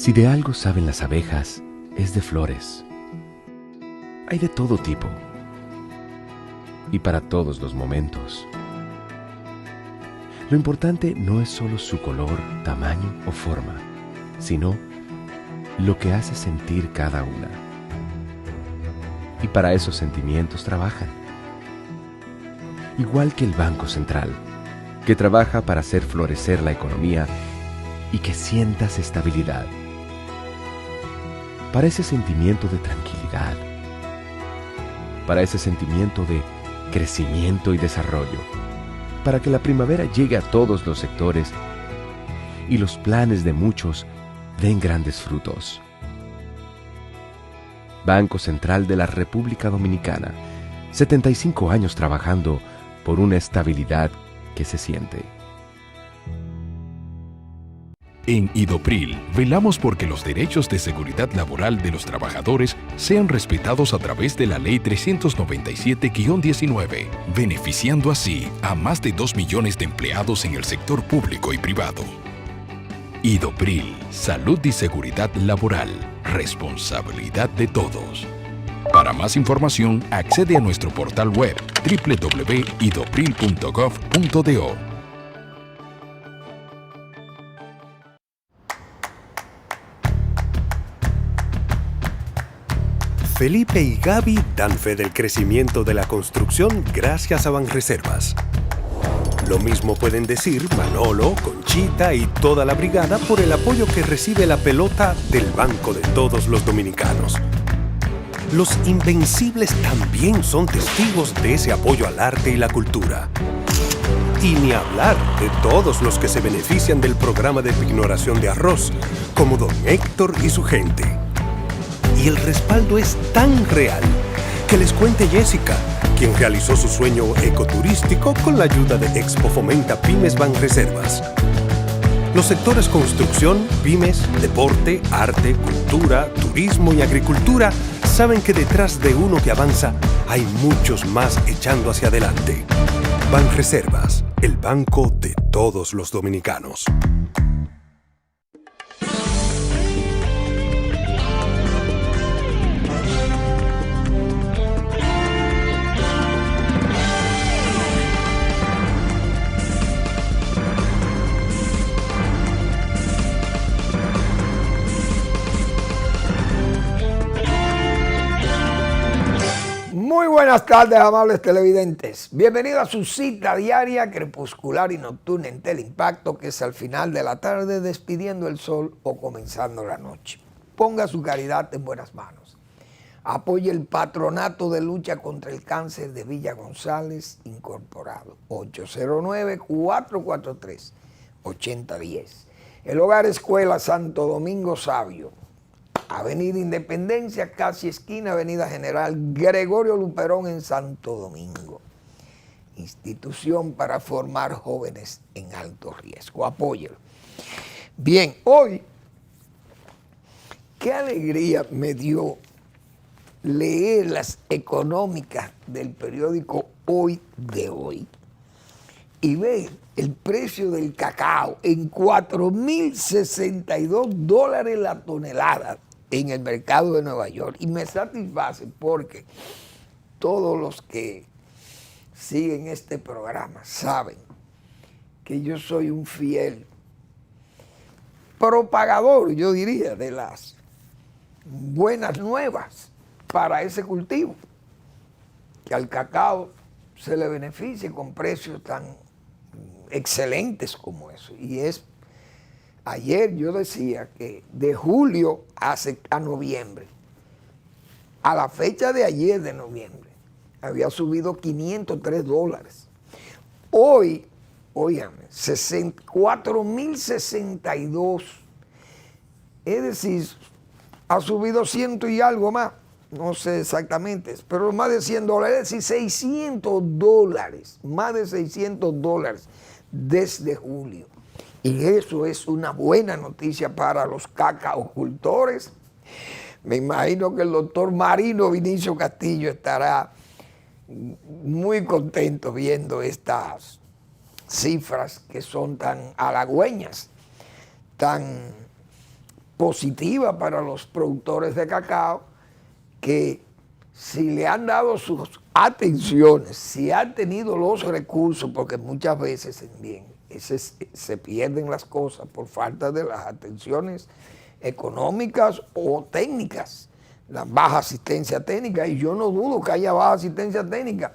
Si de algo saben las abejas, es de flores. Hay de todo tipo y para todos los momentos. Lo importante no es solo su color, tamaño o forma, sino lo que hace sentir cada una. Y para esos sentimientos trabajan. Igual que el Banco Central, que trabaja para hacer florecer la economía y que sientas estabilidad. Para ese sentimiento de tranquilidad. Para ese sentimiento de crecimiento y desarrollo. Para que la primavera llegue a todos los sectores y los planes de muchos den grandes frutos. Banco Central de la República Dominicana, 75 años trabajando por una estabilidad que se siente. En Idopril, velamos porque los derechos de seguridad laboral de los trabajadores sean respetados a través de la Ley 397-19, beneficiando así a más de 2 millones de empleados en el sector público y privado. Idopril, salud y seguridad laboral, responsabilidad de todos. Para más información, accede a nuestro portal web www.idopril.gov.do. Felipe y Gaby dan fe del crecimiento de la construcción gracias a Banreservas. Lo mismo pueden decir Manolo, Conchita y toda la brigada por el apoyo que recibe la pelota del banco de todos los dominicanos. Los Invencibles también son testigos de ese apoyo al arte y la cultura. Y ni hablar de todos los que se benefician del programa de pignoración de arroz, como don Héctor y su gente. Y el respaldo es tan real que les cuente Jessica, quien realizó su sueño ecoturístico con la ayuda de Expo Fomenta Pymes Banreservas. Los sectores construcción, pymes, deporte, arte, cultura, turismo y agricultura saben que detrás de uno que avanza hay muchos más echando hacia adelante. Banreservas, el banco de todos los dominicanos. Muy buenas tardes, amables televidentes. Bienvenidos a su cita diaria, crepuscular y nocturna en Teleimpacto, que es al final de la tarde despidiendo el sol o comenzando la noche. Ponga su caridad en buenas manos. Apoye el Patronato de Lucha contra el Cáncer de Villa González Incorporado, 809-443-8010. El Hogar Escuela Santo Domingo Sabio, Avenida Independencia, casi esquina Avenida General Gregorio Luperón en Santo Domingo. Institución para formar jóvenes en alto riesgo. Apóyelo. Bien, hoy, qué alegría me dio leer las económicas del periódico Hoy de Hoy y ver el precio del cacao en $4,062 la tonelada en el mercado de Nueva York. Y me satisface porque todos los que siguen este programa saben que yo soy un fiel propagador, yo diría, de las buenas nuevas para ese cultivo, que al cacao se le beneficie con precios tan excelentes como eso. Y es, ayer yo decía que de julio a noviembre, a la fecha de ayer de noviembre, había subido $503. Hoy, óigame, 4,062, es decir, ha subido 100 y algo más, no sé exactamente, pero más de $100, es decir, $600, más de $600 desde julio. Y eso es una buena noticia para los cacaocultores. Me imagino que el doctor Marino Vinicio Castillo estará muy contento viendo estas cifras que son tan halagüeñas, tan positiva para los productores de cacao, que si le han dado sus atenciones, si han tenido los recursos, porque muchas veces también se pierden las cosas por falta de las atenciones económicas o técnicas, la baja asistencia técnica, y yo no dudo que haya baja asistencia técnica,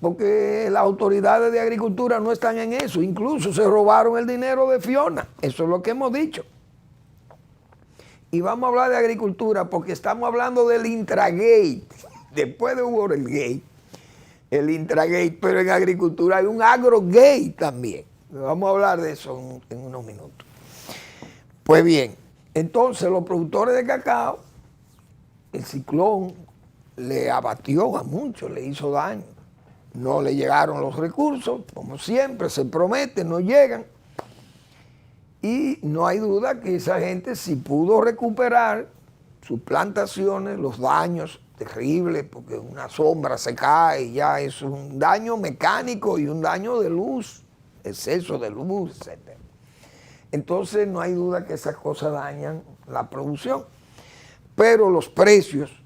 porque las autoridades de agricultura no están en eso, incluso se robaron el dinero de Fiona, eso es lo que hemos dicho. Y vamos a hablar de agricultura porque estamos hablando del Intragate, después de Watergate, el Intragate, pero en agricultura hay un Agrogate también. Vamos a hablar de eso en unos minutos. Pues bien, entonces los productores de cacao, el ciclón le abatió a muchos, le hizo daño. No le llegaron los recursos, como siempre, se promete, no llegan. Y no hay duda que esa gente sí pudo recuperar sus plantaciones, los daños terribles, porque una sombra se cae y ya es un daño mecánico y un daño de luz, exceso de luz, etc. Entonces no hay duda que esas cosas dañan la producción. Pero los precios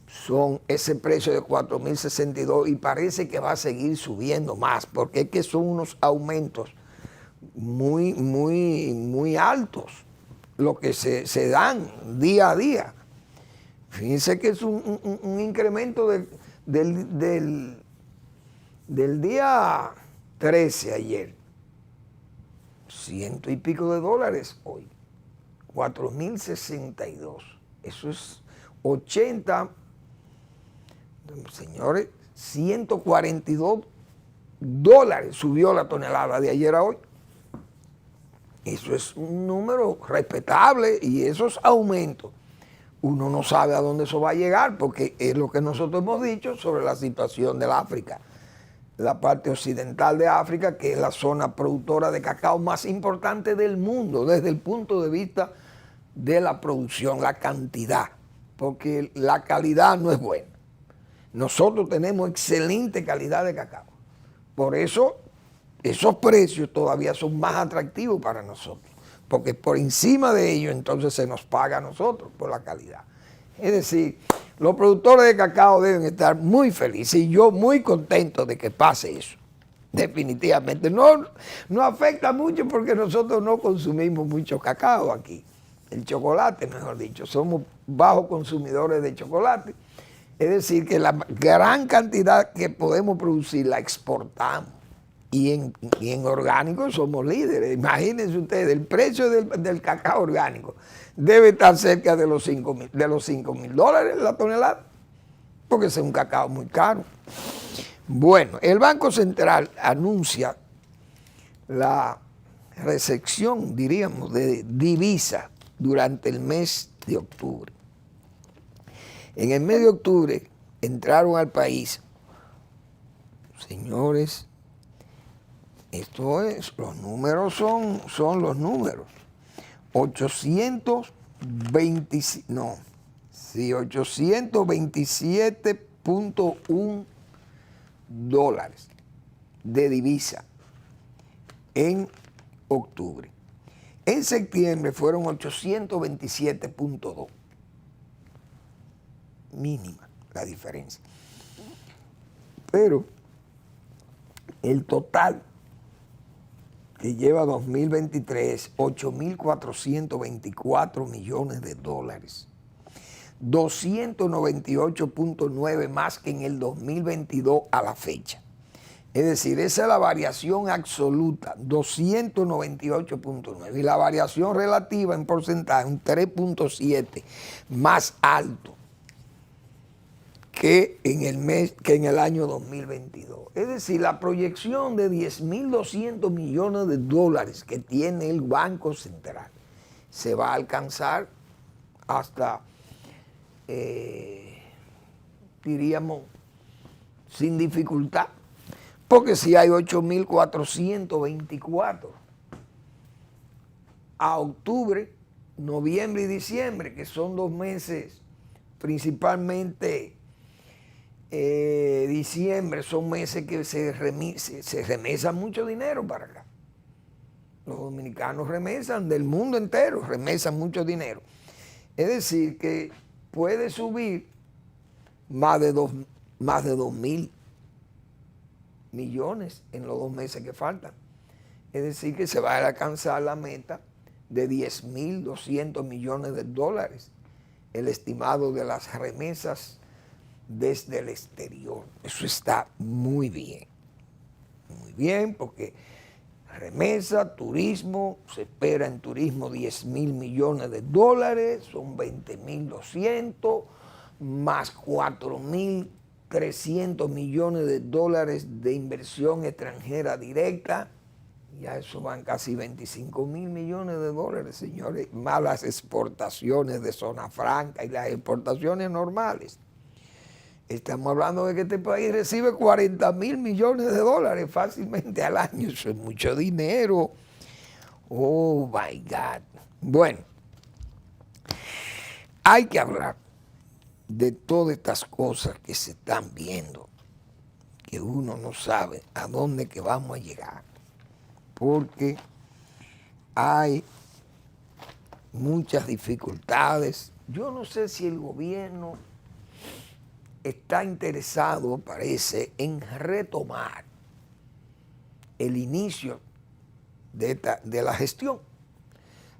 son ese precio de 4.062 y parece que va a seguir subiendo más, porque es que son unos aumentos muy altos, lo que se dan día a día. Fíjense que es un incremento del día 13 ayer, $100 y pico hoy, 4.062. Eso es 80, señores, $142 subió la tonelada de ayer a hoy. Eso es un número respetable y esos aumentos, uno no sabe a dónde eso va a llegar, porque es lo que nosotros hemos dicho sobre la situación del África, la parte occidental de África, que es la zona productora de cacao más importante del mundo desde el punto de vista de la producción, la cantidad, porque la calidad no es buena. Nosotros tenemos excelente calidad de cacao, por eso esos precios todavía son más atractivos para nosotros, porque por encima de ello entonces se nos paga a nosotros por la calidad. Es decir, los productores de cacao deben estar muy felices y yo muy contento de que pase eso. Definitivamente. No afecta mucho porque nosotros no consumimos mucho cacao aquí. El chocolate, mejor dicho. Somos bajos consumidores de chocolate. Es decir, que la gran cantidad que podemos producir la exportamos. Y en orgánico somos líderes. Imagínense ustedes, el precio del cacao orgánico debe estar cerca de los $5,000 la tonelada, porque ese es un cacao muy caro. Bueno, el Banco Central anuncia la recepción, diríamos, de divisa durante el mes de octubre. En el mes de octubre entraron al país, señores, esto es, los números son los números. 827.1 dólares de divisa en octubre. En septiembre fueron 827.2. Mínima la diferencia. Pero el total que lleva 2023, 8.424 millones de dólares. 298.9 más que en el 2022 a la fecha. Es decir, esa es la variación absoluta, 298.9. Y la variación relativa en porcentaje, un 3.7 más alto que en el año 2022. Es decir, la proyección de 10.200 millones de dólares que tiene el Banco Central se va a alcanzar hasta, diríamos, sin dificultad, porque si hay 8.424 a octubre, noviembre y diciembre, que son 2 meses principalmente. Diciembre son meses que se remesa mucho dinero para acá. Los dominicanos remesan del mundo entero, remesan mucho dinero. Es decir, que puede subir más de 2.000 millones en los 2 meses que faltan. Es decir, que se va a alcanzar la meta de 10.200 millones de dólares, el estimado de las remesas desde el exterior. Eso está muy bien, porque remesa, turismo, se espera en turismo 10.000 millones de dólares, son 20.200, más 4.300 millones de dólares de inversión extranjera directa. Ya eso van casi 25.000 millones de dólares, señores, más las exportaciones de zona franca y las exportaciones normales. Estamos hablando de que este país recibe 40.000 millones de dólares fácilmente al año. Eso es mucho dinero. Oh, my God. Bueno, hay que hablar de todas estas cosas que se están viendo, que uno no sabe a dónde que vamos a llegar, porque hay muchas dificultades. Yo no sé si el gobierno está interesado, parece, en retomar el inicio de la gestión.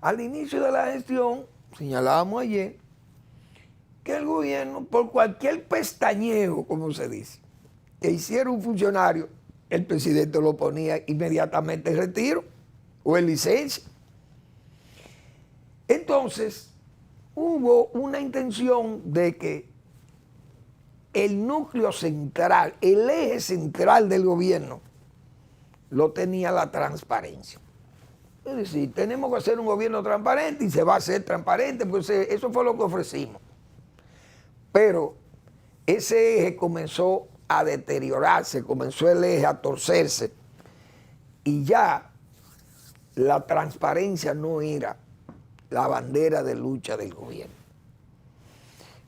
Al inicio de la gestión, señalábamos ayer, que el gobierno, por cualquier pestañeo, como se dice, que hiciera un funcionario, el presidente lo ponía inmediatamente en retiro o en licencia. Entonces, hubo una intención de que el núcleo central, el eje central del gobierno, lo tenía la transparencia. Es decir, tenemos que hacer un gobierno transparente y se va a hacer transparente, pues eso fue lo que ofrecimos. Pero ese eje comenzó a deteriorarse, comenzó el eje a torcerse y ya la transparencia no era la bandera de lucha del gobierno.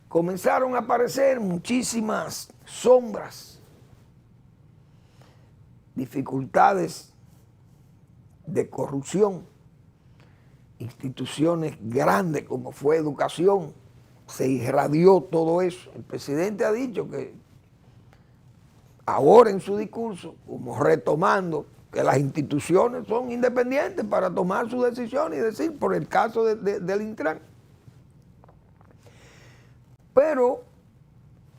Comenzaron a aparecer muchísimas sombras, dificultades de corrupción, instituciones grandes como fue educación, se irradió todo eso. El presidente ha dicho que ahora en su discurso, como retomando que las instituciones son independientes para tomar sus decisiones y decir, por el caso del Intran. Pero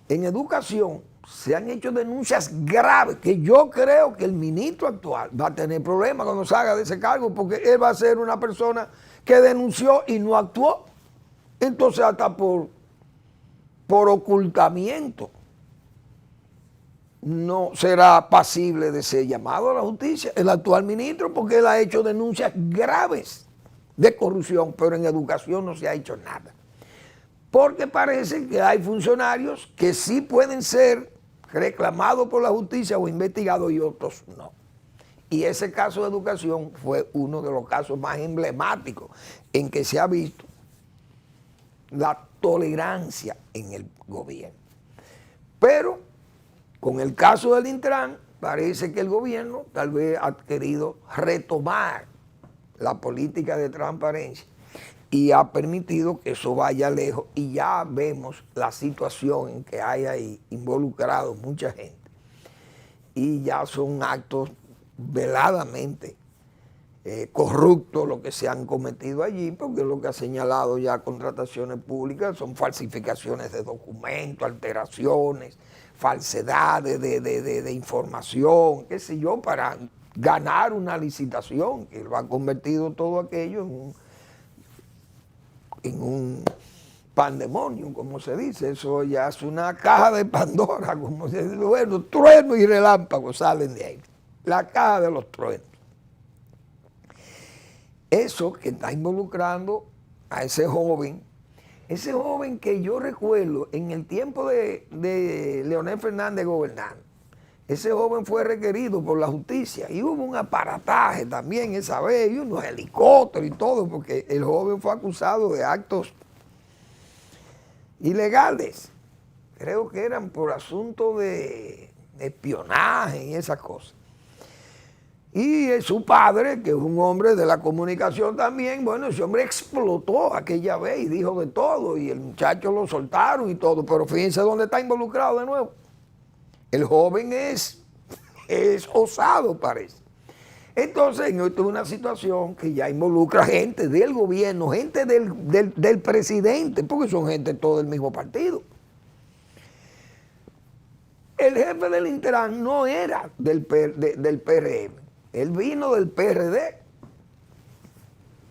en educación se han hecho denuncias graves que yo creo que el ministro actual va a tener problemas cuando salga de ese cargo, porque él va a ser una persona que denunció y no actuó. Entonces hasta por ocultamiento no será pasible de ser llamado a la justicia el actual ministro, porque él ha hecho denuncias graves de corrupción, pero en educación no se ha hecho nada. Porque parece que hay funcionarios que sí pueden ser reclamados por la justicia o investigados y otros no. Y ese caso de educación fue uno de los casos más emblemáticos en que se ha visto la tolerancia en el gobierno. Pero con el caso del Intran, parece que el gobierno tal vez ha querido retomar la política de transparencia y ha permitido que eso vaya lejos, y ya vemos la situación en que hay ahí involucrado mucha gente y ya son actos veladamente corruptos lo que se han cometido allí, porque lo que ha señalado ya contrataciones públicas son falsificaciones de documentos, alteraciones, falsedades de información, qué sé yo, para ganar una licitación, que lo ha convertido todo aquello en un pandemonium, como se dice. Eso ya es una caja de Pandora, como se dice. Bueno, truenos y relámpagos salen de ahí. La caja de los truenos. Eso que está involucrando a ese joven que yo recuerdo en el tiempo de Leonel Fernández gobernando, ese joven fue requerido por la justicia y hubo un aparataje también esa vez, y unos helicópteros y todo, porque el joven fue acusado de actos ilegales. Creo que eran por asunto de espionaje y esas cosas. Y su padre, que es un hombre de la comunicación también, bueno, ese hombre explotó aquella vez y dijo de todo, y el muchacho lo soltaron y todo, pero fíjense dónde está involucrado de nuevo. El joven es osado, parece. Entonces, esto es una situación que ya involucra gente del gobierno, gente del presidente, porque son gente todo del mismo partido. El jefe del Intran no era del PRM, él vino del PRD,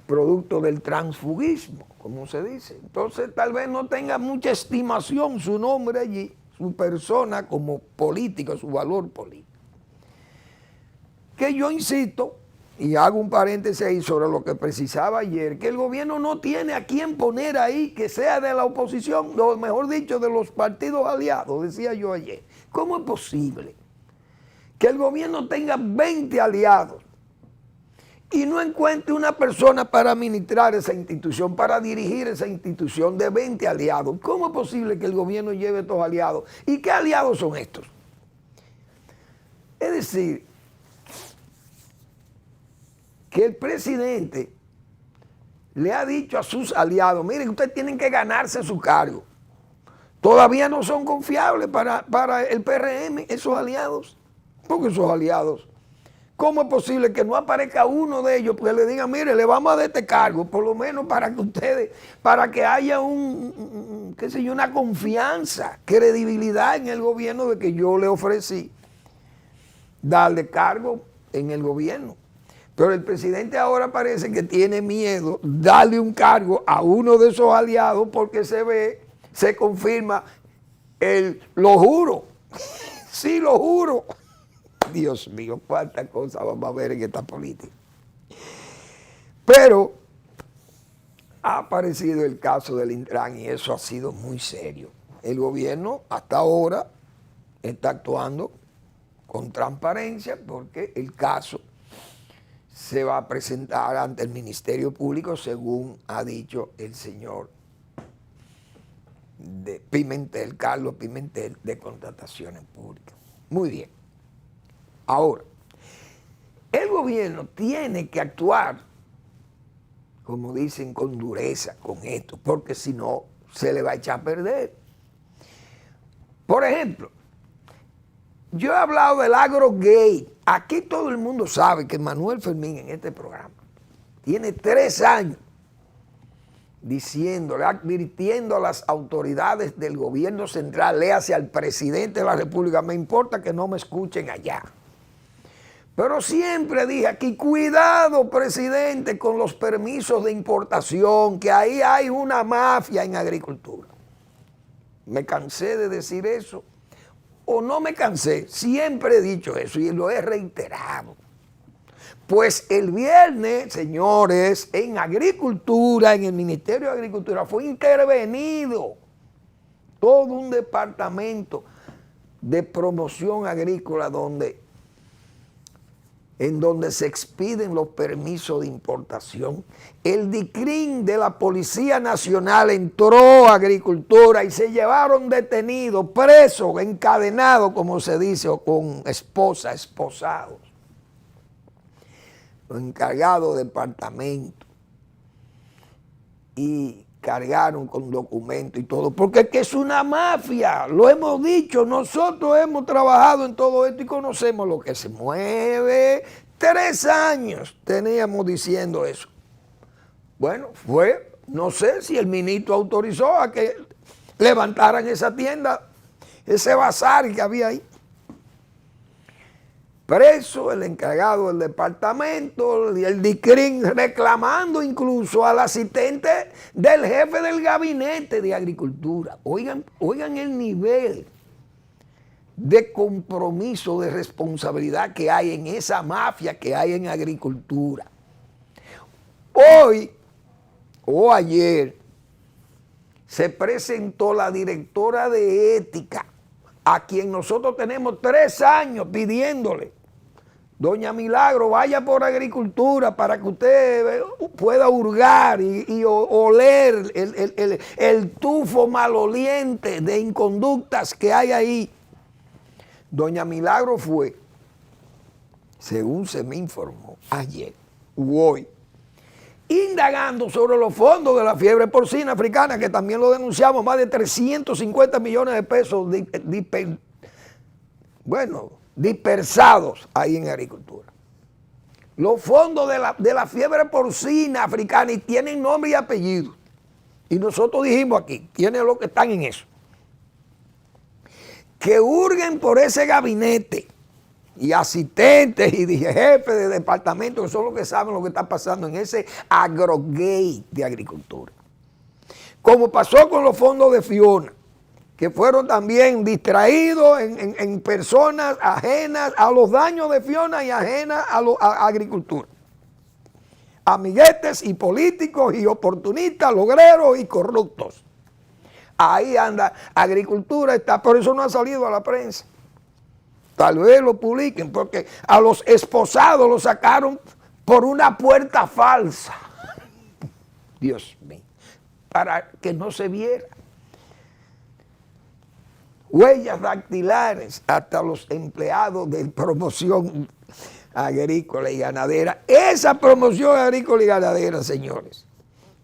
producto del transfugismo, como se dice. Entonces, tal vez no tenga mucha estimación su nombre allí, su persona como político, su valor político. Que yo insisto, y hago un paréntesis ahí sobre lo que precisaba ayer, que el gobierno no tiene a quién poner ahí que sea de la oposición, o mejor dicho, de los partidos aliados, decía yo ayer. ¿Cómo es posible que el gobierno tenga 20 aliados y no encuentre una persona para administrar esa institución, para dirigir esa institución de 20 aliados? ¿Cómo es posible que el gobierno lleve estos aliados? ¿Y qué aliados son estos? Es decir, que el presidente le ha dicho a sus aliados, miren, ustedes tienen que ganarse su cargo. Todavía no son confiables para el PRM, esos aliados. Porque esos aliados, ¿cómo es posible que no aparezca uno de ellos porque le digan, mire, le vamos a dar este cargo, por lo menos para que ustedes, para que haya una confianza, credibilidad en el gobierno de que yo le ofrecí darle cargo en el gobierno? Pero el presidente ahora parece que tiene miedo darle un cargo a uno de esos aliados porque se confirma lo juro. Sí, lo juro. Dios mío, cuántas cosas vamos a ver en esta política. Pero ha aparecido el caso del Intran y eso ha sido muy serio. El gobierno hasta ahora está actuando con transparencia porque el caso se va a presentar ante el Ministerio Público, según ha dicho el señor Pimentel, Carlos Pimentel, de Contrataciones Públicas. Muy bien. Ahora, el gobierno tiene que actuar, como dicen, con dureza con esto, porque si no, se le va a echar a perder. Por ejemplo, yo he hablado del agrogate. Aquí todo el mundo sabe que Manuel Fermín en este programa tiene 3 años diciéndole, advirtiendo a las autoridades del gobierno central, léase al presidente de la República, me importa que no me escuchen allá. Pero siempre dije aquí, cuidado, presidente, con los permisos de importación, que ahí hay una mafia en agricultura. Me cansé de decir eso. O no me cansé, siempre he dicho eso y lo he reiterado. Pues el viernes, señores, en Agricultura, en el Ministerio de Agricultura, fue intervenido todo un departamento de promoción agrícola en donde se expiden los permisos de importación. El DICRIN de la Policía Nacional entró a Agricultura y se llevaron detenidos, presos, encadenados, como se dice, o con esposados. Los encargados de departamento. Y cargaron con documentos y todo, porque es que es una mafia, lo hemos dicho, nosotros hemos trabajado en todo esto y conocemos lo que se mueve. 3 años teníamos diciendo eso. Bueno, no sé si el ministro autorizó a que levantaran esa tienda, ese bazar que había ahí. Preso el encargado del departamento y el DICRIN reclamando incluso al asistente del jefe del gabinete de Agricultura. Oigan el nivel de compromiso, de responsabilidad que hay en esa mafia que hay en Agricultura. Hoy o ayer se presentó la directora de ética, a quien nosotros tenemos 3 años pidiéndole, doña Milagro, vaya por Agricultura para que usted pueda hurgar y oler el tufo maloliente de inconductas que hay ahí. Doña Milagro fue según se me informó ayer u hoy, indagando sobre los fondos de la fiebre porcina africana, que también lo denunciamos, más de 350 millones de pesos dispersados ahí en agricultura. Los fondos de la fiebre porcina africana, y tienen nombre y apellido. Y nosotros dijimos aquí, ¿quiénes los que están en eso? Que hurguen por ese gabinete y asistentes y jefes de departamento, que son los que saben lo que está pasando en ese agrogate de agricultura. Como pasó con los fondos de Fiona, que fueron también distraídos en personas ajenas a los daños de Fiona y ajenas a agricultura. Amiguetes y políticos y oportunistas, logreros y corruptos. Ahí anda, agricultura está, por eso no ha salido a la prensa. Tal vez lo publiquen, porque a los esposados los sacaron por una puerta falsa. Dios mío, para que no se viera. Huellas dactilares hasta los empleados de promoción agrícola y ganadera. Esa promoción agrícola y ganadera, señores,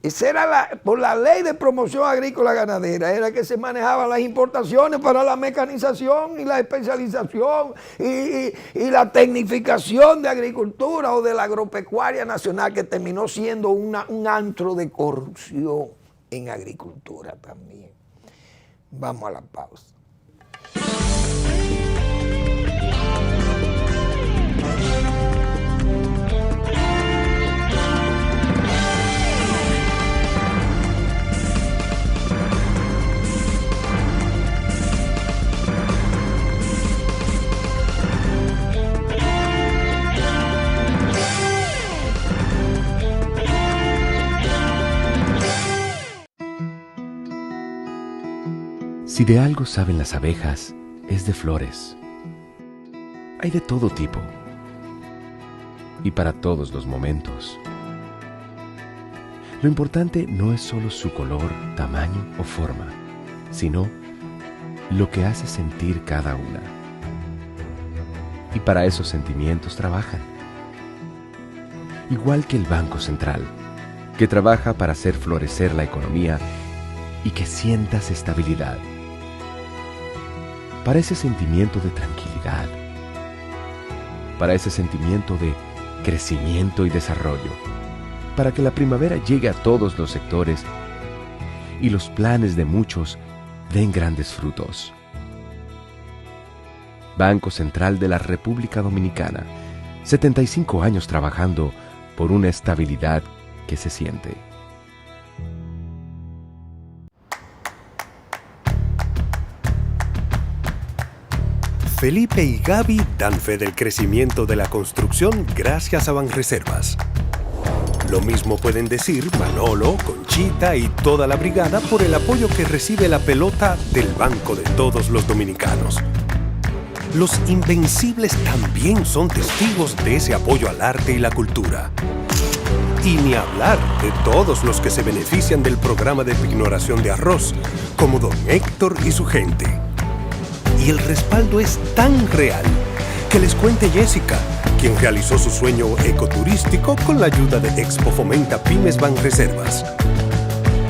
esa era por la ley de promoción agrícola y ganadera, era que se manejaban las importaciones para la mecanización y la especialización y la tecnificación de agricultura o de la agropecuaria nacional, que terminó siendo un antro de corrupción en agricultura también. Vamos a la pausa. Si de algo saben las abejas, es de flores. Hay de todo tipo y para todos los momentos. Lo importante no es solo su color, tamaño o forma, sino lo que hace sentir cada una. Y para esos sentimientos trabajan. Igual que el Banco Central, que trabaja para hacer florecer la economía y que sientas estabilidad. Para ese sentimiento de tranquilidad, para ese sentimiento de crecimiento y desarrollo, para que la primavera llegue a todos los sectores y los planes de muchos den grandes frutos. Banco Central de la República Dominicana, 75 años trabajando por una estabilidad que se siente. Felipe y Gaby dan fe del crecimiento de la construcción gracias a Banreservas. Lo mismo pueden decir Manolo, Conchita y toda la brigada por el apoyo que recibe la pelota del banco de todos los dominicanos. Los Invencibles también son testigos de ese apoyo al arte y la cultura. Y ni hablar de todos los que se benefician del programa de pignoración de arroz, como don Héctor y su gente. Y el respaldo es tan real que les cuente Jessica, quien realizó su sueño ecoturístico con la ayuda de Expo Fomenta Pymes Banreservas.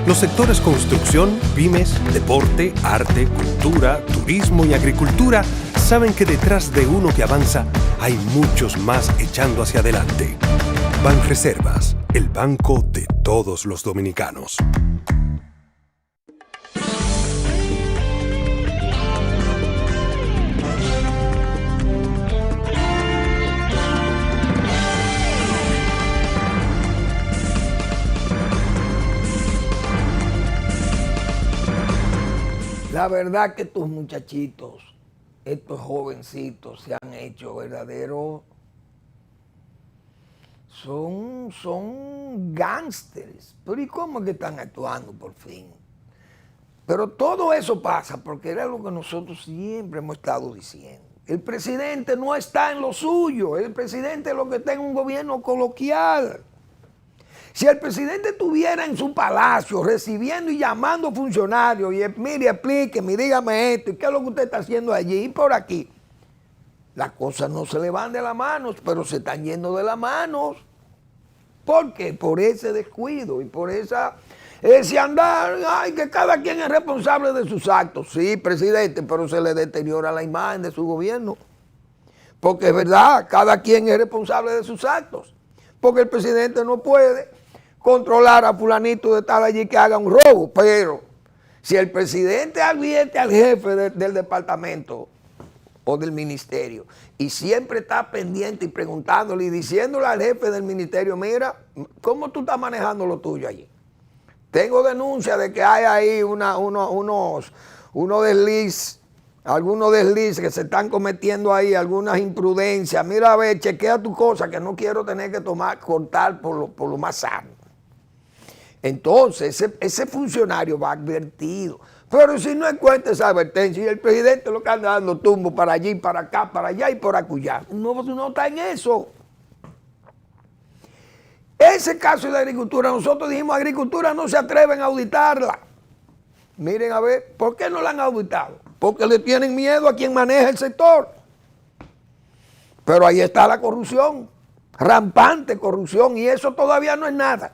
Los sectores construcción, pymes, deporte, arte, cultura, turismo y agricultura saben que detrás de uno que avanza hay muchos más echando hacia adelante. Banreservas, el banco de todos los dominicanos. La verdad que estos muchachitos, estos jovencitos se han hecho verdaderos, son gángsters. Pero ¿y cómo es que están actuando por fin? Pero todo eso pasa porque era lo que nosotros siempre hemos estado diciendo. El presidente no está en lo suyo, el presidente es lo que está en un gobierno coloquial. Si el presidente estuviera en su palacio recibiendo y llamando funcionarios y mire, explíqueme, dígame esto, ¿y qué es lo que usted está haciendo allí y por aquí? Las cosas no se le van de las manos, pero se están yendo de las manos. ¿Por qué? Por ese descuido y por ese andar, ay, que cada quien es responsable de sus actos. Sí, presidente, pero se le deteriora la imagen de su gobierno. Porque es verdad, cada quien es responsable de sus actos. Porque el presidente no puede controlar a fulanito de tal allí que haga un robo, pero si el presidente advierte al jefe del departamento o del ministerio y siempre está pendiente y preguntándole y diciéndole al jefe del ministerio, mira, ¿cómo tú estás manejando lo tuyo allí? Tengo denuncia de que hay ahí unos desliz, algunos deslices que se están cometiendo ahí, algunas imprudencias. Mira, a ver, chequea tu cosa que no quiero tener que cortar por lo más sano. Entonces, ese funcionario va advertido. Pero si no encuentra esa advertencia y el presidente lo que anda dando tumbo para allí, para acá, para allá y por acullá, no está en eso. Ese caso de agricultura, nosotros dijimos, agricultura no se atreven a auditarla. Miren a ver, ¿por qué no la han auditado? Porque le tienen miedo a quien maneja el sector. Pero ahí está la corrupción, rampante corrupción, y eso todavía no es nada.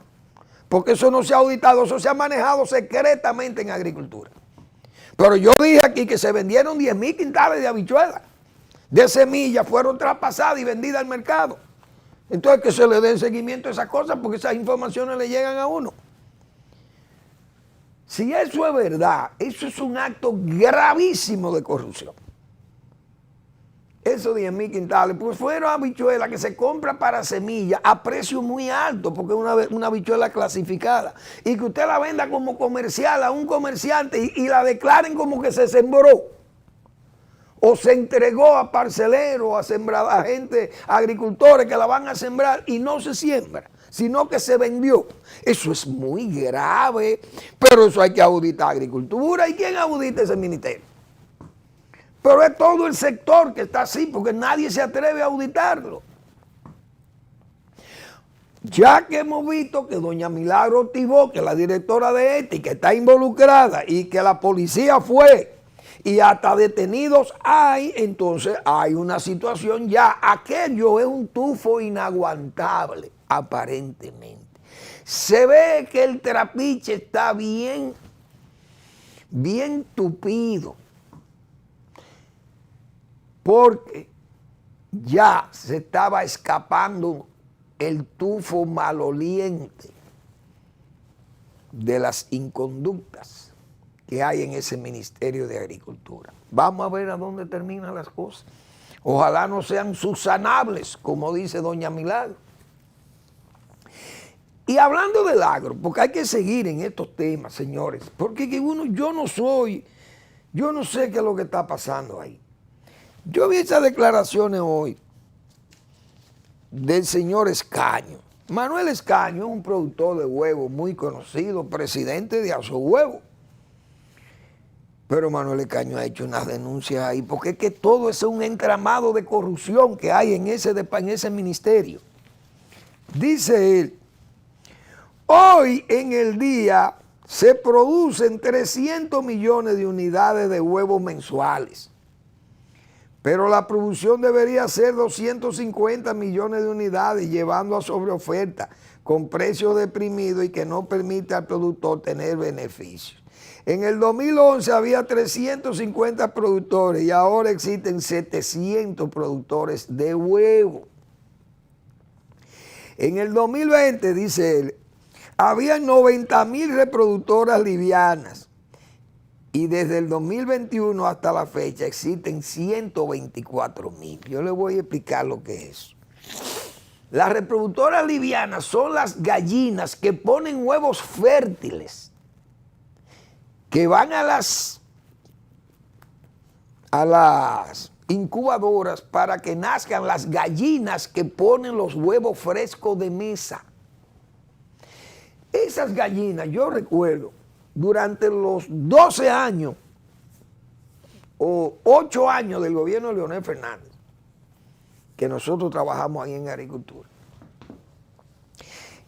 Porque eso no se ha auditado, eso se ha manejado secretamente en agricultura. Pero yo dije aquí que se vendieron 10,000 quintales de habichuelas, de semillas, fueron traspasadas y vendidas al mercado. Entonces que se le den seguimiento a esas cosas porque esas informaciones le llegan a uno. Si eso es verdad, eso es un acto gravísimo de corrupción. Esos 10,000 quintales, pues fueron habichuelas que se compran para semillas a precio muy alto, porque es una habichuela clasificada, y que usted la venda como comercial a un comerciante y la declaren como que se sembró, o se entregó a parceleros, a gente, a agricultores que la van a sembrar y no se siembra, sino que se vendió. Eso es muy grave, pero eso hay que auditar agricultura. ¿Y quién audita ese ministerio? Pero es todo el sector que está así, porque nadie se atreve a auditarlo. Ya que hemos visto que doña Milagro Tibó, que es la directora de ética, está involucrada y que la policía fue y hasta detenidos hay, entonces hay una situación ya. Aquello es un tufo inaguantable, aparentemente. Se ve que el trapiche está bien tupido, porque ya se estaba escapando el tufo maloliente de las inconductas que hay en ese Ministerio de Agricultura. Vamos a ver a dónde terminan las cosas. Ojalá no sean susanables, como dice doña Milagro. Y hablando del agro, porque hay que seguir en estos temas, señores, porque yo no sé qué es lo que está pasando ahí. Yo vi esas declaraciones hoy del señor Escaño. Manuel Escaño es un productor de huevos muy conocido, presidente de Asohuevo. Pero Manuel Escaño ha hecho unas denuncias ahí, porque es que todo es un entramado de corrupción que hay en ese ministerio. Dice él, hoy en el día se producen 300 millones de unidades de huevos mensuales. Pero la producción debería ser 250 millones de unidades, llevando a sobreoferta con precios deprimidos y que no permite al productor tener beneficios. En el 2011 había 350 productores y ahora existen 700 productores de huevo. En el 2020, dice él, había 90,000 reproductoras livianas. Y desde el 2021 hasta la fecha existen 124,000. Yo les voy a explicar lo que es. Las reproductoras livianas son las gallinas que ponen huevos fértiles, que van a las incubadoras para que nazcan las gallinas que ponen los huevos frescos de mesa. Esas gallinas, yo recuerdo, durante los 12 años o 8 años del gobierno de Leonel Fernández, que nosotros trabajamos ahí en agricultura,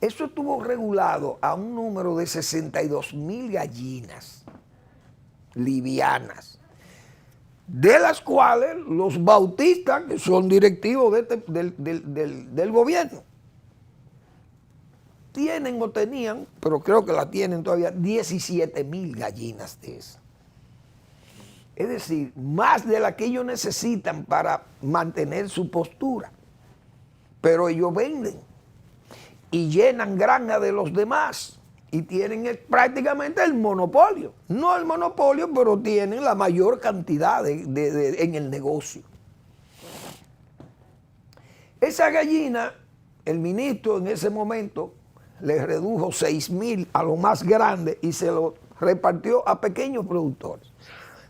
eso estuvo regulado a un número de 62,000 gallinas livianas. de las cuales los bautistas, que son directivos del gobierno, tienen o tenían, pero creo que la tienen todavía, 17,000 gallinas de esas. Es decir, más de la que ellos necesitan para mantener su postura. Pero ellos venden y llenan granjas de los demás y tienen prácticamente el monopolio. No el monopolio, pero tienen la mayor cantidad en el negocio. Esa gallina, el ministro en ese momento le redujo 6,000 a lo más grande y se lo repartió a pequeños productores.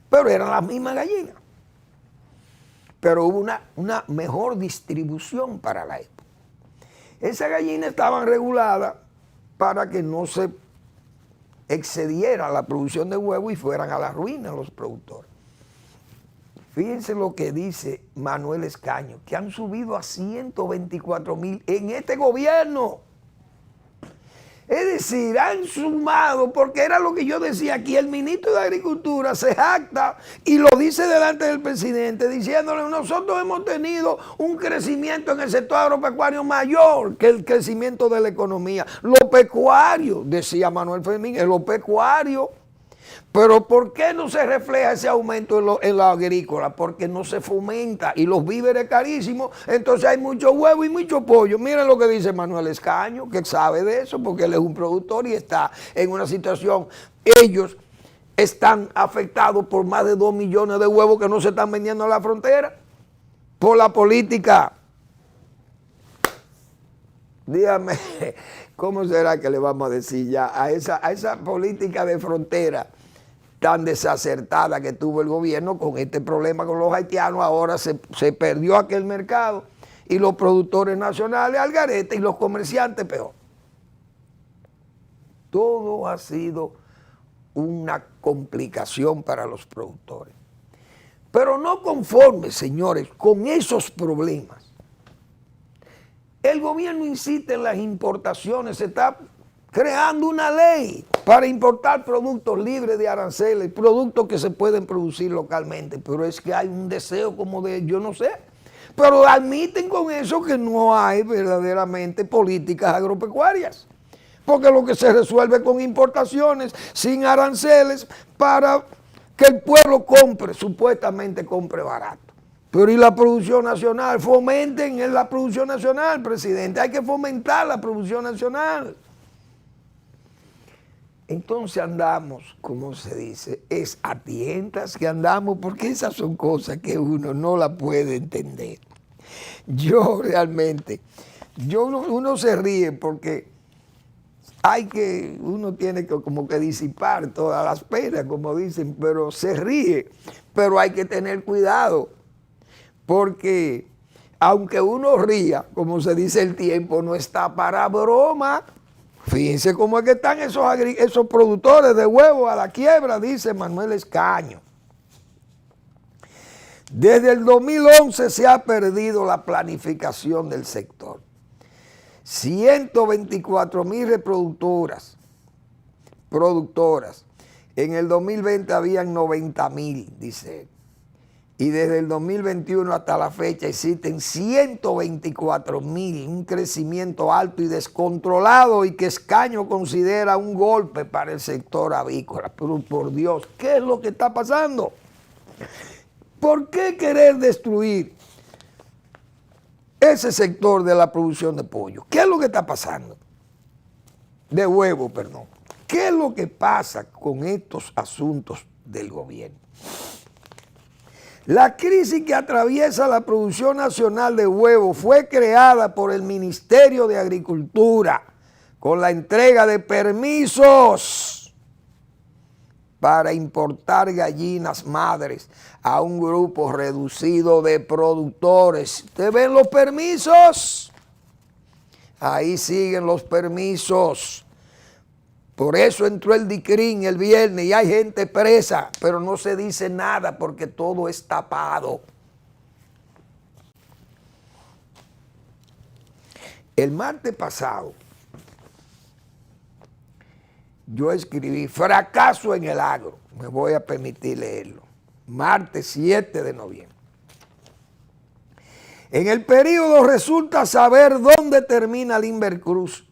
Pero eran las mismas gallinas. Pero hubo una mejor distribución para la época. Esas gallinas estaban reguladas para que no se excediera la producción de huevos y fueran a la ruina los productores. Fíjense lo que dice Manuel Escaño, que han subido a 124,000 en este gobierno. Es decir, han sumado, porque era lo que yo decía aquí, el ministro de Agricultura se jacta y lo dice delante del presidente, diciéndole, nosotros hemos tenido un crecimiento en el sector agropecuario mayor que el crecimiento de la economía. Lo pecuario, decía Manuel Fermín, es lo pecuario. Pero ¿por qué no se refleja ese aumento en la agrícola? Porque no se fomenta y los víveres carísimos, entonces hay mucho huevo y mucho pollo. Miren lo que dice Manuel Escaño, que sabe de eso, porque él es un productor y está en una situación. Ellos están afectados por más de 2 millones de huevos que no se están vendiendo en la frontera por la política. Dígame, ¿cómo será que le vamos a decir ya a esa política de frontera tan desacertada que tuvo el gobierno con este problema con los haitianos? Ahora se perdió aquel mercado y los productores nacionales al garete y los comerciantes peor. Todo ha sido una complicación para los productores. Pero no conformes, señores, con esos problemas. El gobierno insiste en las importaciones, se está creando una ley para importar productos libres de aranceles, productos que se pueden producir localmente, pero es que hay un deseo como de, yo no sé, pero admiten con eso que no hay verdaderamente políticas agropecuarias, porque lo que se resuelve con importaciones sin aranceles para que el pueblo compre, supuestamente compre barato. Pero ¿y la producción nacional? Fomenten la producción nacional, presidente. Hay que fomentar la producción nacional. Entonces andamos, como se dice, es a tientas que andamos, porque esas son cosas que uno no la puede entender. Yo realmente, uno se ríe porque uno tiene que como que disipar todas las penas, como dicen, pero se ríe. Pero hay que tener cuidado. Porque aunque uno ría, como se dice, el tiempo no está para broma. Fíjense cómo es que están esos productores de huevos a la quiebra, dice Manuel Escaño. Desde el 2011 se ha perdido la planificación del sector. 124,000 productoras. En el 2020 habían 90,000, dice él. Y desde el 2021 hasta la fecha existen 124,000, un crecimiento alto y descontrolado y que Escaño considera un golpe para el sector avícola. Pero por Dios, ¿qué es lo que está pasando? ¿Por qué querer destruir ese sector de la producción de pollo? ¿Qué es lo que está pasando? De huevo, perdón. ¿Qué es lo que pasa con estos asuntos del gobierno? La crisis que atraviesa la producción nacional de huevos fue creada por el Ministerio de Agricultura con la entrega de permisos para importar gallinas madres a un grupo reducido de productores. ¿Ustedes ven los permisos? Ahí siguen los permisos. Por eso entró el DICRIN el viernes y hay gente presa, pero no se dice nada porque todo es tapado. El martes pasado, yo escribí fracaso en el agro. Me voy a permitir leerlo. martes 7 de noviembre. En el periodo resulta saber dónde termina Limber Cruz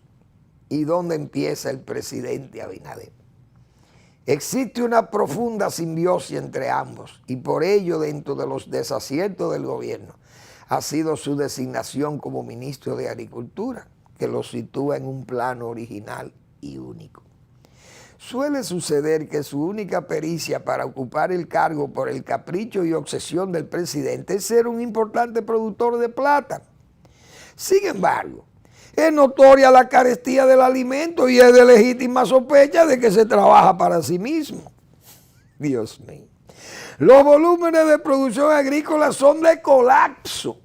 y dónde empieza el presidente Abinader. Existe una profunda simbiosis entre ambos y por ello dentro de los desaciertos del gobierno ha sido su designación como ministro de Agricultura, que lo sitúa en un plano original y único. Suele suceder que su única pericia para ocupar el cargo por el capricho y obsesión del presidente es ser un importante productor de plátano. Sin embargo, es notoria la carestía del alimento y es de legítima sospecha de que se trabaja para sí mismo. Dios mío. Los volúmenes de producción agrícola son de colapso.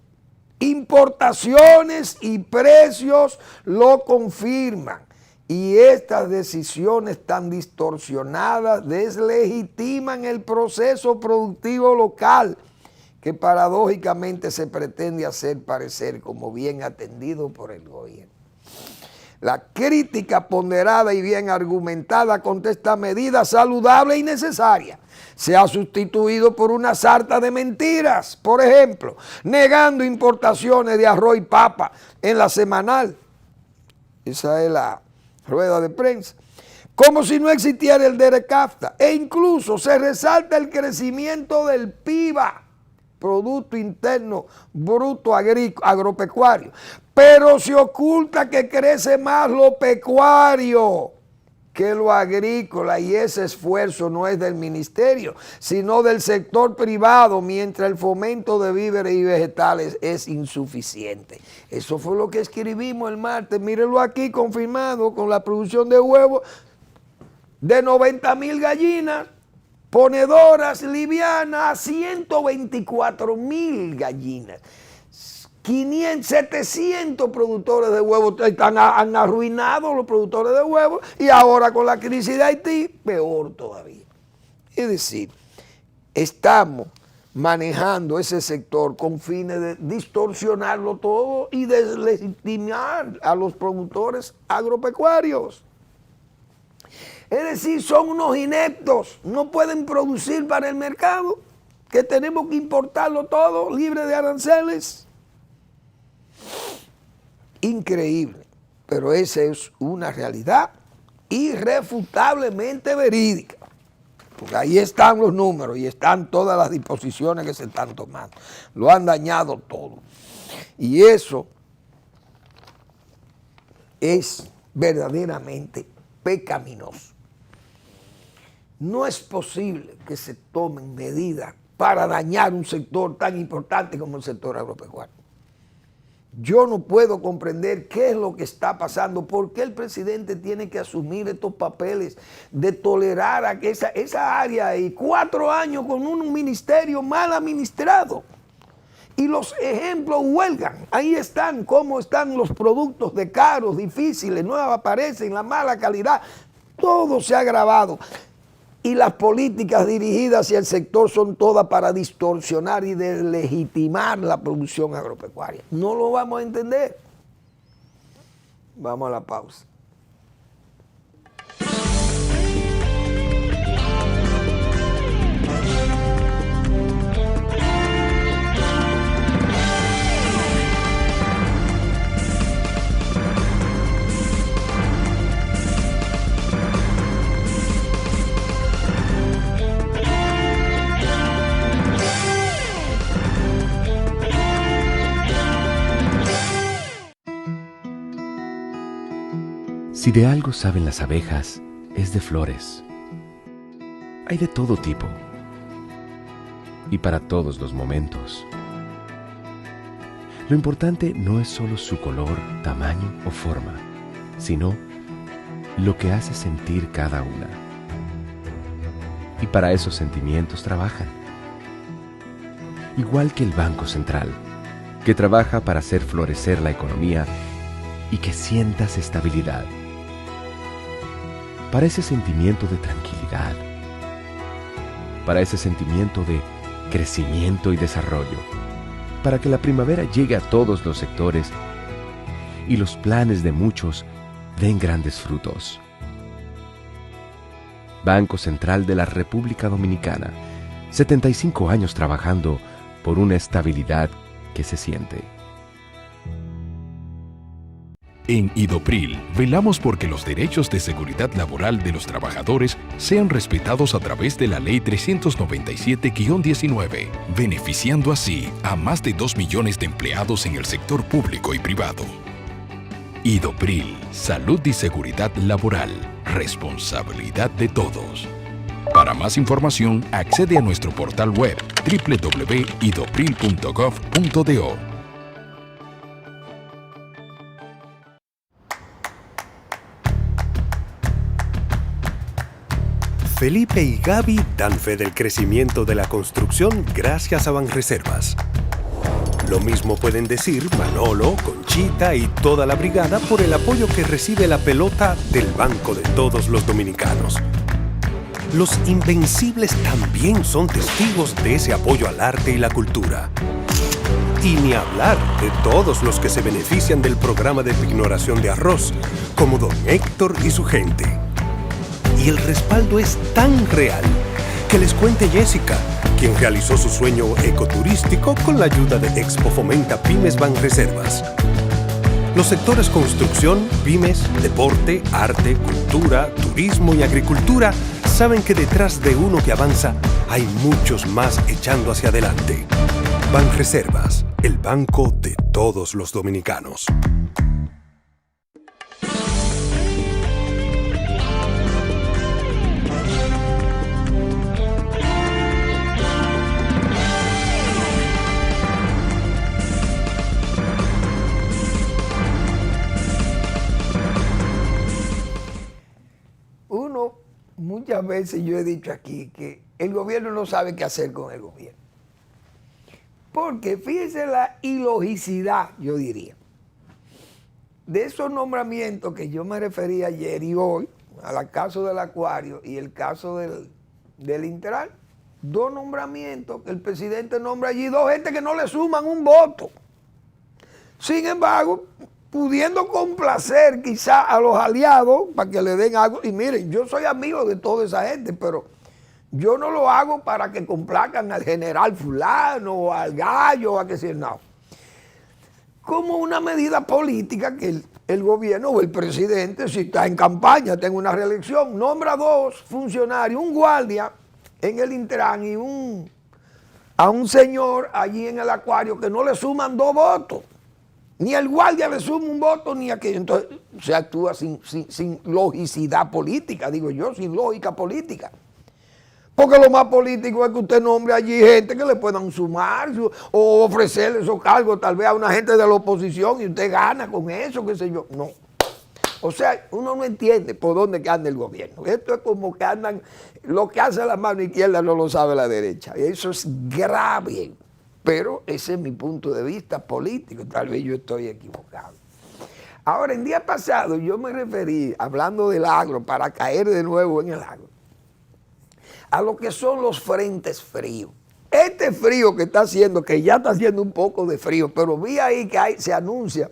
Importaciones y precios lo confirman. Y estas decisiones tan distorsionadas deslegitiman el proceso productivo local que paradójicamente se pretende hacer parecer como bien atendido por el gobierno. La crítica ponderada y bien argumentada contra esta medida saludable y necesaria se ha sustituido por una sarta de mentiras. Por ejemplo, negando importaciones de arroz y papa en la semanal. Esa es la rueda de prensa, como si no existiera el DERECAFTA, e incluso se resalta el crecimiento del PIBA, Producto Interno Bruto Agropecuario, pero se oculta que crece más lo pecuario que lo agrícola y ese esfuerzo no es del ministerio, sino del sector privado, mientras el fomento de víveres y vegetales es insuficiente. Eso fue lo que escribimos el martes, mírenlo aquí confirmado con la producción de huevos de 90,000 gallinas, ponedoras livianas a 124,000 gallinas. 700 productores de huevos han arruinado los productores de huevos y ahora con la crisis de Haití, peor todavía. Es decir, estamos manejando ese sector con fines de distorsionarlo todo y deslegitimar a los productores agropecuarios. Es decir, son unos ineptos, no pueden producir para el mercado, que tenemos que importarlo todo libre de aranceles. Increíble, pero esa es una realidad irrefutablemente verídica, porque ahí están los números y están todas las disposiciones que se están tomando, lo han dañado todo y eso es verdaderamente pecaminoso. No es posible que se tomen medidas para dañar un sector tan importante como el sector agropecuario. Yo no puedo comprender qué es lo que está pasando, por qué el presidente tiene que asumir estos papeles de tolerar a que esa área y 4 años con un ministerio mal administrado. Y los ejemplos huelgan, ahí están, cómo están los productos de caros, difíciles, no aparecen, la mala calidad, todo se ha agravado. Y las políticas dirigidas hacia el sector son todas para distorsionar y deslegitimar la producción agropecuaria. No lo vamos a entender. Vamos a la pausa. Si de algo saben las abejas, es de flores. Hay de todo tipo y para todos los momentos. Lo importante no es solo su color, tamaño o forma, sino lo que hace sentir cada una. Y para esos sentimientos trabajan. Igual que el Banco Central, que trabaja para hacer florecer la economía y que sientas estabilidad. Para ese sentimiento de tranquilidad, para ese sentimiento de crecimiento y desarrollo, para que la primavera llegue a todos los sectores y los planes de muchos den grandes frutos. Banco Central de la República Dominicana, 75 años trabajando por una estabilidad que se siente. En Idopril, velamos porque los derechos de seguridad laboral de los trabajadores sean respetados a través de la Ley 397-19, beneficiando así a más de 2 millones de empleados en el sector público y privado. Idopril, salud y seguridad laboral, responsabilidad de todos. Para más información, accede a nuestro portal web www.idopril.gov.do. Felipe y Gaby dan fe del crecimiento de la construcción gracias a Banreservas. Lo mismo pueden decir Manolo, Conchita y toda la brigada por el apoyo que recibe la pelota del Banco de Todos los Dominicanos. Los Invencibles también son testigos de ese apoyo al arte y la cultura. Y ni hablar de todos los que se benefician del programa de pignoración de arroz, como don Héctor y su gente. Y el respaldo es tan real que les cuente Jessica, quien realizó su sueño ecoturístico con la ayuda de Expo Fomenta Pymes Banreservas. Los sectores construcción, pymes, deporte, arte, cultura, turismo y agricultura saben que detrás de uno que avanza hay muchos más echando hacia adelante. Banreservas, el banco de todos los dominicanos. Muchas veces yo he dicho aquí que el gobierno no sabe qué hacer con el gobierno. Porque fíjense la ilogicidad, yo diría, de esos nombramientos que yo me refería ayer y hoy, al caso del Acuario y el caso del Interal. 2 nombramientos que el presidente nombra allí, 2 gente que no le suman un voto. Sin embargo, pudiendo complacer quizá a los aliados para que le den algo. Y miren, yo soy amigo de toda esa gente, pero yo no lo hago para que complazcan al general fulano o al gallo o a que sea, no. Como una medida política que el gobierno o el presidente, si está en campaña, tenga una reelección, nombra 2 funcionarios, un guardia en el Intran y a un señor allí en el Acuario que no le suman 2 votos. Ni el guardia le suma un voto, ni aquello. Entonces se actúa sin logicidad política, digo yo, sin lógica política. Porque lo más político es que usted nombre allí gente que le puedan sumar o ofrecerle esos cargos tal vez a una gente de la oposición y usted gana con eso, qué sé yo. No. O sea, uno no entiende por dónde que anda el gobierno. Esto es como que andan, lo que hace la mano izquierda no lo sabe la derecha. Y eso es grave. Pero ese es mi punto de vista político, tal vez yo estoy equivocado. Ahora, el día pasado yo me referí, hablando del agro, para caer de nuevo en el agro, a lo que son los frentes fríos. Este frío que está haciendo, que ya está haciendo un poco de frío, pero vi ahí que se anuncia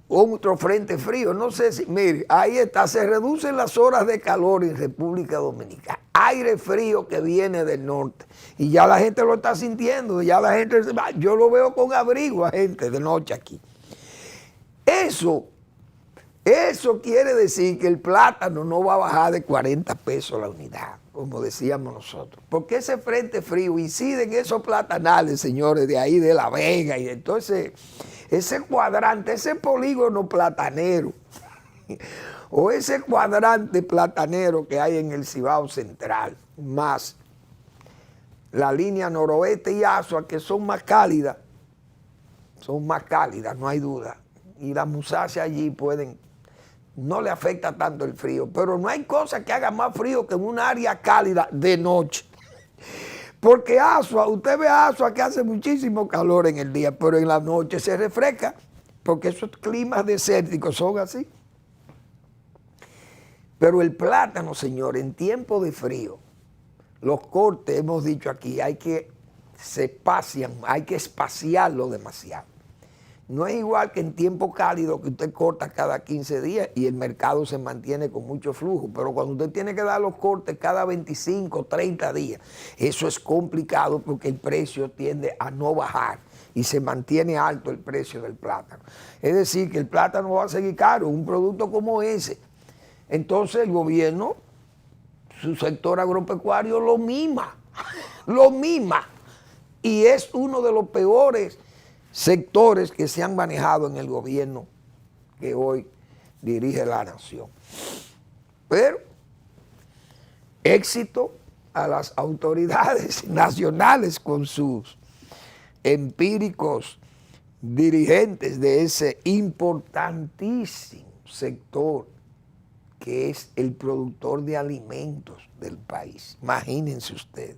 otro frente frío, no sé si, mire, ahí está, se reducen las horas de calor en República Dominicana. Aire frío que viene del norte. Y ya la gente lo está sintiendo, ya la gente, yo lo veo con abrigo a gente de noche aquí. Eso quiere decir que el plátano no va a bajar de 40 pesos la unidad, como decíamos nosotros. Porque ese frente frío incide en esos platanales, señores, de ahí de La Vega y entonces ese cuadrante, ese polígono platanero, o ese cuadrante platanero que hay en el Cibao Central, más la línea noroeste y Asua, que son más cálidas, no hay duda. Y las musáceas allí no le afecta tanto el frío, pero no hay cosa que haga más frío que en un área cálida de noche. Porque Asua, usted ve a Asua que hace muchísimo calor en el día, pero en la noche se refresca, porque esos climas desérticos son así. Pero el plátano, señor, en tiempo de frío, los cortes, hemos dicho aquí, hay que espaciarlo demasiado. No es igual que en tiempo cálido que usted corta cada 15 días y el mercado se mantiene con mucho flujo, pero cuando usted tiene que dar los cortes cada 25, 30 días, eso es complicado porque el precio tiende a no bajar y se mantiene alto el precio del plátano. Es decir, que el plátano va a seguir caro, un producto como ese. Entonces el gobierno, su sector agropecuario lo mima, lo mima. Y es uno de los peores sectores que se han manejado en el gobierno que hoy dirige la nación. Pero éxito a las autoridades nacionales con sus empíricos dirigentes de ese importantísimo sector que es el productor de alimentos del país. Imagínense ustedes.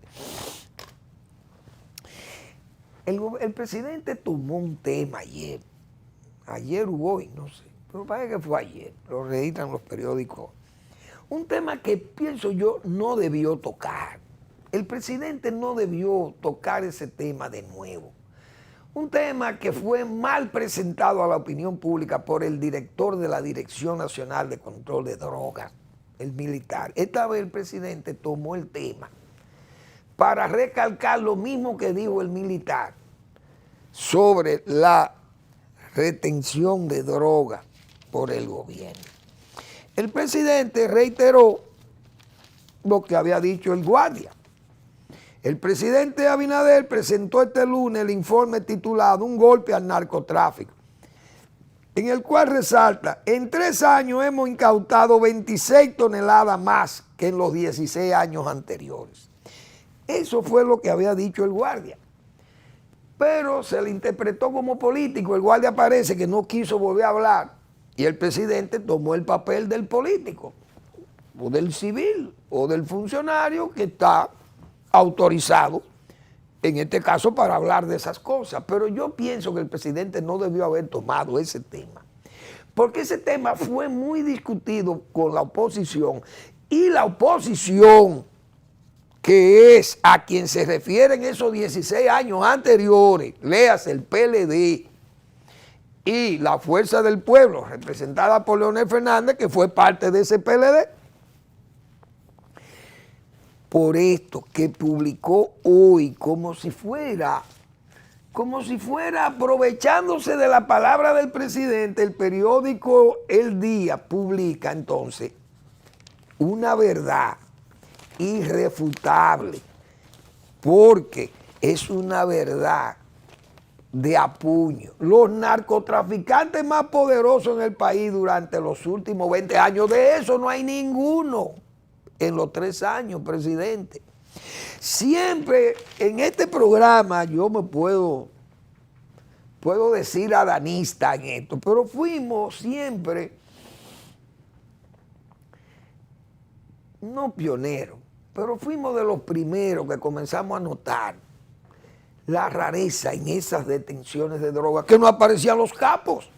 El presidente tomó un tema ayer o hoy, no sé, pero parece que fue ayer, lo registran los periódicos. Un tema que pienso yo no debió tocar. El presidente no debió tocar ese tema de nuevo. Un tema que fue mal presentado a la opinión pública por el director de la Dirección Nacional de Control de Drogas, el militar. Esta vez el presidente tomó el tema para recalcar lo mismo que dijo el militar sobre la retención de drogas por el gobierno. El presidente reiteró lo que había dicho el guardia. El presidente Abinader presentó este lunes el informe titulado Un golpe al narcotráfico, en el cual resalta, en 3 años hemos incautado 26 toneladas más que en los 16 años anteriores. Eso fue lo que había dicho el guardia. Pero se le interpretó como político. El guardia parece que no quiso volver a hablar y el presidente tomó el papel del político, o del civil, o del funcionario que está autorizado, en este caso, para hablar de esas cosas. Pero yo pienso que el presidente no debió haber tomado ese tema, porque ese tema fue muy discutido con la oposición, y la oposición, que es a quien se refieren esos 16 años anteriores, léase el PLD y la Fuerza del Pueblo, representada por Leonel Fernández, que fue parte de ese PLD. Por esto que publicó hoy, como si fuera aprovechándose de la palabra del presidente, el periódico El Día publica entonces una verdad irrefutable, porque es una verdad de apuño. Los narcotraficantes más poderosos en el país durante los últimos 20 años, de eso no hay ninguno en los 3 años, presidente. Siempre en este programa yo me puedo decir adanista en esto, pero fuimos siempre, no pioneros, pero fuimos de los primeros que comenzamos a notar la rareza en esas detenciones de drogas, que no aparecían los capos,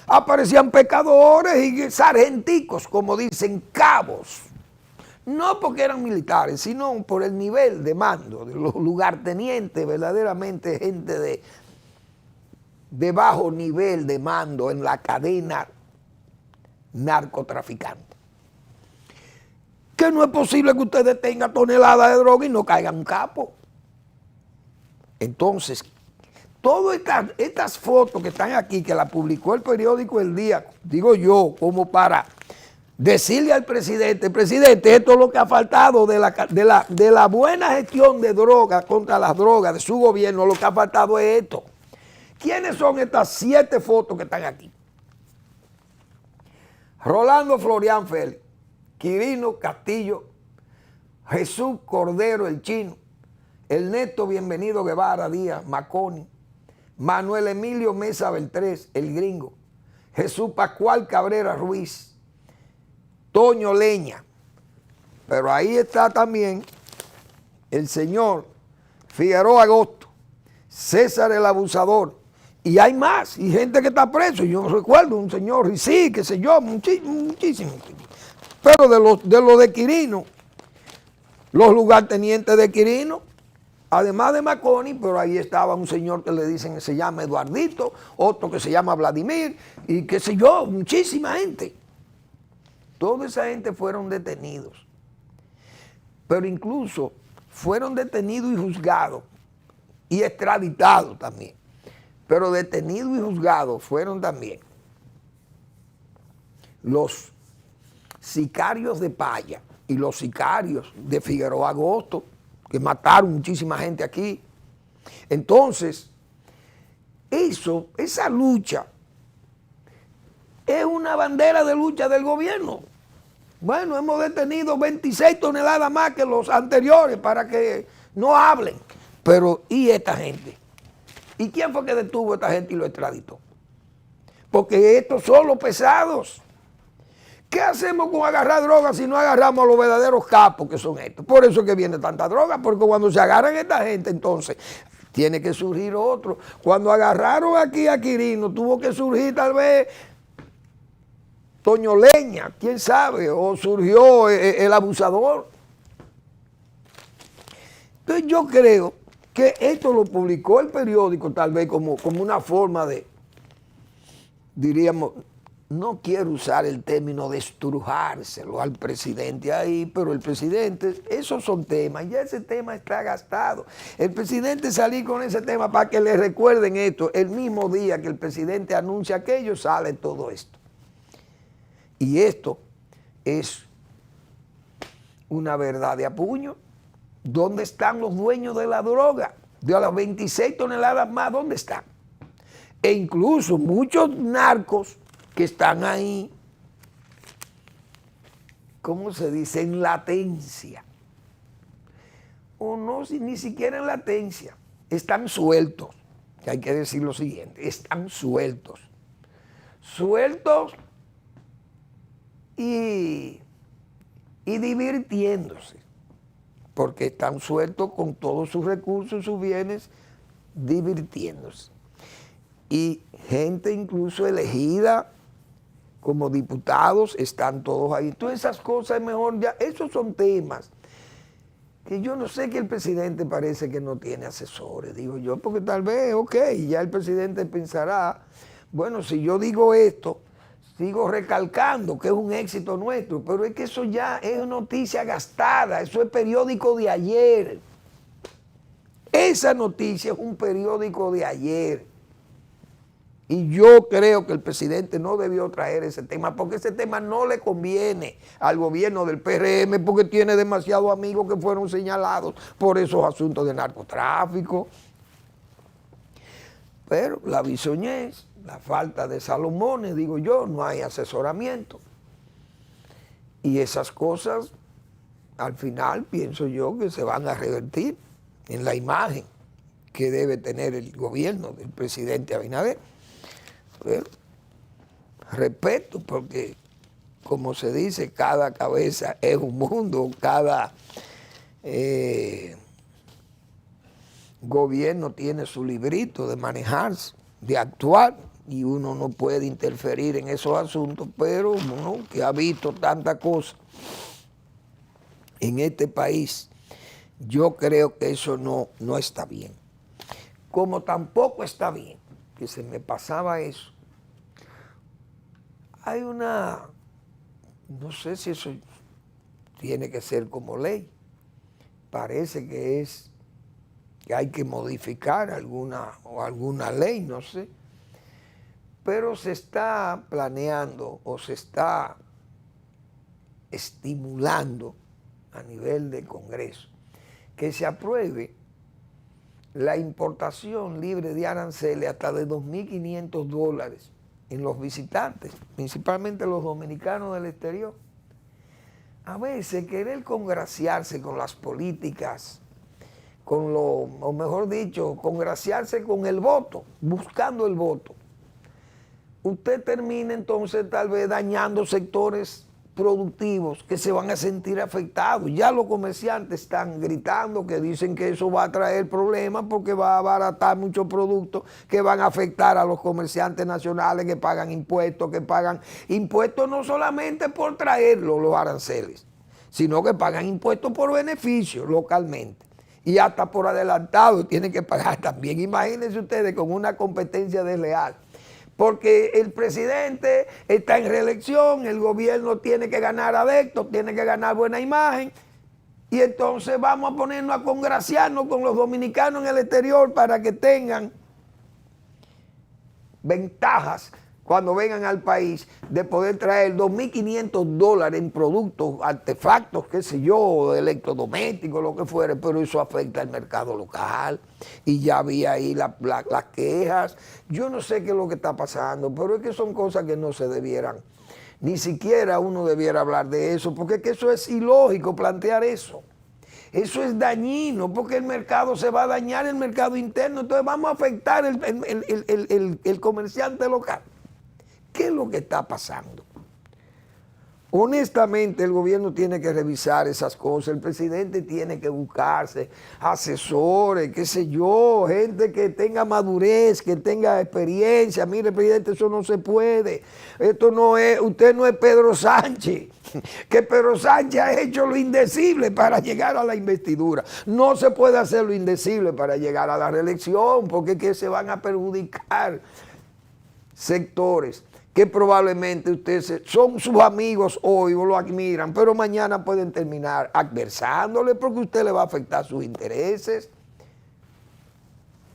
aparecían pecadores y sargenticos, como dicen, cabos. No porque eran militares, sino por el nivel de mando de los lugartenientes, verdaderamente gente de bajo nivel de mando en la cadena narcotraficante. Que no es posible que usted detenga toneladas de droga y no caiga un capo. Entonces, todas estas fotos que están aquí, que la publicó el periódico El Día, digo yo, como para decirle al presidente, presidente, esto es lo que ha faltado de la buena gestión de drogas, contra las drogas de su gobierno, lo que ha faltado es esto. ¿Quiénes son estas 7 fotos que están aquí? Rolando Florián Félix, Quirino Castillo, Jesús Cordero el Chino, Ernesto Bienvenido Guevara Díaz Maconi, Manuel Emilio Mesa Beltrés, el Gringo, Jesús Pascual Cabrera Ruiz, Toño Leña, pero ahí está también el señor Figueroa Agosto, César el Abusador, y hay más, y gente que está preso. Yo recuerdo un señor, y sí, qué sé yo, muchísimo. Pero de los de Quirino, los lugartenientes de Quirino, Además de Marconi, pero ahí estaba un señor que le dicen que se llama Eduardito, otro que se llama Vladimir, y qué sé yo, muchísima gente. Toda esa gente fueron detenidos. Pero incluso fueron detenidos y juzgados, y extraditados también. Pero detenidos y juzgados fueron también los sicarios de Paya y los sicarios de Figueroa Agosto, que mataron muchísima gente aquí. Entonces, esa lucha es una bandera de lucha del gobierno. Bueno, hemos detenido 26 toneladas más que los anteriores para que no hablen. Pero, ¿y esta gente? ¿Y quién fue que detuvo a esta gente y lo extraditó? Porque estos son los pesados. ¿Qué hacemos con agarrar drogas si no agarramos a los verdaderos capos que son estos? Por eso es que viene tanta droga, porque cuando se agarran esta gente, entonces tiene que surgir otro. Cuando agarraron aquí a Quirino, tuvo que surgir tal vez Toño Leña, quién sabe, o surgió el abusador. Entonces yo creo que esto lo publicó el periódico tal vez como una forma de, diríamos, no quiero usar el término de estrujárselo al presidente ahí, pero el presidente, esos son temas, ya ese tema está gastado. El presidente salió con ese tema para que le recuerden esto, el mismo día que el presidente anuncia aquello, sale todo esto. Y esto es una verdad de a puño. ¿Dónde están los dueños de la droga? De las 26 toneladas más, ¿dónde están? E incluso muchos narcos que están ahí, ¿cómo se dice? En latencia. O no, ni siquiera en latencia. Están sueltos. Que hay que decir lo siguiente, están sueltos. Sueltos y divirtiéndose. Porque están sueltos con todos sus recursos, sus bienes, divirtiéndose. Y gente incluso elegida como diputados, están todos ahí. Todas esas cosas es mejor ya, esos son temas que yo no sé, que el presidente parece que no tiene asesores, digo yo, porque tal vez, ok, ya el presidente pensará, bueno, si yo digo esto, sigo recalcando que es un éxito nuestro, pero es que eso ya es noticia gastada, eso es periódico de ayer. Esa noticia es un periódico de ayer. Y yo creo que el presidente no debió traer ese tema, porque ese tema no le conviene al gobierno del PRM, porque tiene demasiados amigos que fueron señalados por esos asuntos de narcotráfico. Pero la bisoñez, la falta de Salomones, digo yo, no hay asesoramiento. Y esas cosas, al final, pienso yo que se van a revertir en la imagen que debe tener el gobierno del presidente Abinader. Pero, respeto, porque, como se dice, cada cabeza es un mundo, cada gobierno tiene su librito de manejarse, de actuar, y uno no puede interferir en esos asuntos, pero uno que ha visto tanta cosa en este país, yo creo que eso no está bien. Como tampoco está bien, que se me pasaba eso, hay una, no sé si eso tiene que ser como ley, parece que hay que modificar alguna ley, no sé, pero se está planeando o se está estimulando a nivel del Congreso que se apruebe la importación libre de aranceles hasta de $2.500 en los visitantes, principalmente los dominicanos del exterior. A veces querer congraciarse con las políticas, o mejor dicho, congraciarse con el voto, buscando el voto, usted termina entonces tal vez dañando sectores productivos que se van a sentir afectados. Ya los comerciantes están gritando que dicen que eso va a traer problemas porque va a abaratar muchos productos que van a afectar a los comerciantes nacionales que pagan impuestos no solamente por traerlo los aranceles, sino que pagan impuestos por beneficio localmente. y hasta por adelantado tienen que pagar también. Imagínense ustedes con una competencia desleal. Porque el presidente está en reelección, el gobierno tiene que ganar adeptos, tiene que ganar buena imagen, y entonces vamos a ponernos a congraciarnos con los dominicanos en el exterior para que tengan ventajas cuando vengan al país de poder traer $2.500 en productos, artefactos, qué sé yo, electrodomésticos, lo que fuere, pero eso afecta al mercado local. Y ya vi ahí las quejas. Yo no sé qué es lo que está pasando, pero es que son cosas que no se debieran, ni siquiera uno debiera hablar de eso, porque es que eso es ilógico plantear eso. Eso es dañino, porque el mercado se va a dañar, el mercado interno, entonces vamos a afectar el comerciante local. ¿Qué es lo que está pasando? Honestamente, el gobierno tiene que revisar esas cosas, el presidente tiene que buscarse asesores, qué sé yo, gente que tenga madurez, que tenga experiencia. Mire, presidente, eso no se puede. Esto no es, usted no es Pedro Sánchez, que Pedro Sánchez ha hecho lo indecible para llegar a la investidura. No se puede hacer lo indecible para llegar a la reelección, porque es que se van a perjudicar sectores que probablemente ustedes son sus amigos hoy o lo admiran, pero mañana pueden terminar adversándole porque usted le va a afectar sus intereses.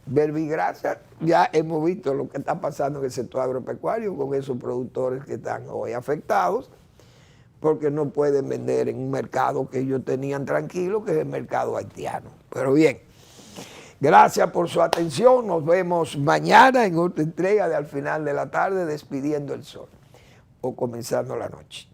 Verbigracia, ya hemos visto lo que está pasando en el sector agropecuario con esos productores que están hoy afectados porque no pueden vender en un mercado que ellos tenían tranquilo, que es el mercado haitiano. Pero bien, gracias por su atención. Nos vemos mañana en otra entrega de Al Final de la Tarde, Despidiendo el Sol o Comenzando la Noche.